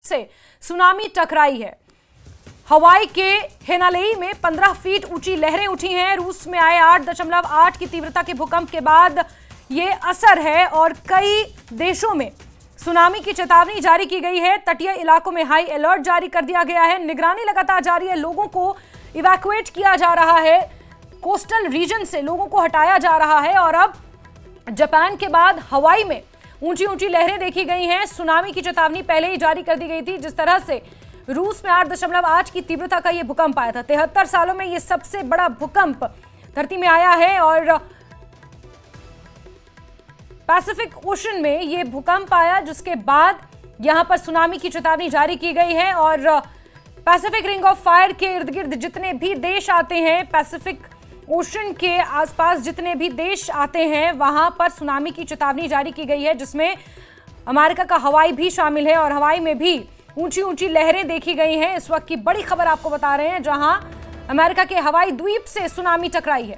से सुनामी टकराई है। हवाई के हेनालेई में 15 फीट ऊंची लहरें उठी हैं। रूस में आए 8.8 की तीव्रता के भूकंप के बाद ये असर है और कई देशों में सुनामी की चेतावनी जारी की गई है। तटीय इलाकों में हाई अलर्ट जारी कर दिया गया है। निगरानी लगातार जारी है। लोगों को इवैक्यूएट किया जा रहा है। कोस्टल रीजन से लोगों को हटाया जा रहा है। और अब जापान के बाद हवाई में ऊंची ऊंची लहरें देखी गई हैं। सुनामी की चेतावनी पहले ही जारी कर दी गई थी। जिस तरह से रूस में 8.8 की तीव्रता का यह भूकंप आया था, 73 सालों में यह सबसे बड़ा भूकंप धरती में आया है। और पैसिफिक ओशन में यह भूकंप आया, जिसके बाद यहां पर सुनामी की चेतावनी जारी की गई है। और पैसिफिक रिंग ऑफ फायर के इर्द गिर्द जितने भी देश आते हैं, पैसिफिक ओशन के आसपास जितने भी देश आते हैं, वहां पर सुनामी की चेतावनी जारी की गई है, जिसमें अमेरिका का हवाई भी शामिल है। और हवाई में भी ऊंची ऊंची लहरें देखी गई हैं। इस वक्त की बड़ी खबर आपको बता रहे हैं, जहां अमेरिका के हवाई द्वीप से सुनामी टकराई है।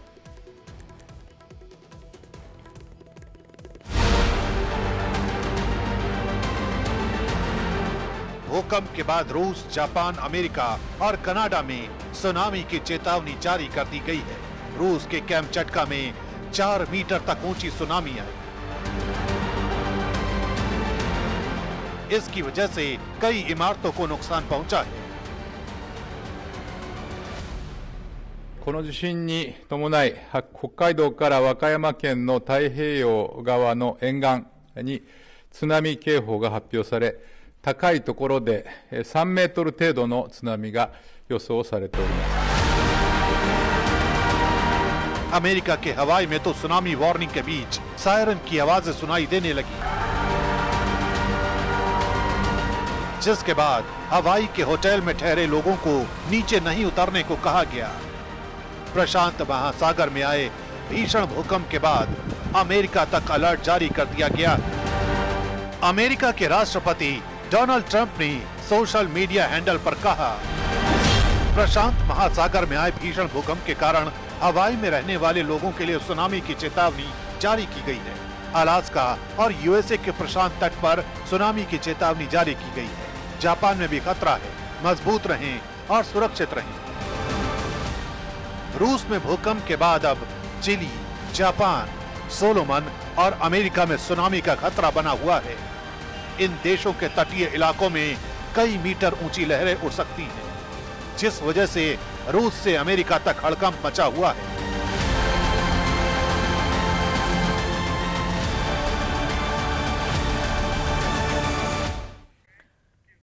भूकंप के बाद रूस, जापान, अमेरिका और कनाडा में सुनामी की चेतावनी जारी कर दी गई है। रूस के कैमचटका में 4 मीटर तक ऊंची सुनामी आई। इसकी वजह से कई इमारतों को नुकसान पहुंचा है। この地震に伴い、北海道から和歌山県の太平洋側の沿岸に津波警報が発表され、高いところで3メートル程度の津波が予想されております。 अमेरिका के हवाई में तो सुनामी वार्निंग के बीच सायरन की आवाजें सुनाई देने लगी, जिसके बाद हवाई के होटल में ठहरे लोगों को नीचे नहीं उतरने को कहा गया। प्रशांत महासागर में आए भीषण भूकंप के बाद अमेरिका तक अलर्ट जारी कर दिया गया। अमेरिका के राष्ट्रपति डोनाल्ड ट्रंप ने सोशल मीडिया हैंडल पर कहा, प्रशांत महासागर में आए भीषण भूकंप के कारण हवाई में रहने वाले लोगों के लिए सुनामी की चेतावनी जारी की गई है। अलास्का और यूएसए के प्रशांत तट पर सुनामी की चेतावनी जारी की गई है। जापान में भी खतरा है, मजबूत रहें और सुरक्षित रहें। रूस में भूकंप के बाद अब चिली, जापान, सोलोमन और अमेरिका में सुनामी का खतरा बना हुआ है। इन देशों के तटीय इलाकों में कई मीटर ऊंची लहरें उठ सकती हैं, जिस वजह से रूस से अमेरिका तक हड़कंप मचा हुआ है।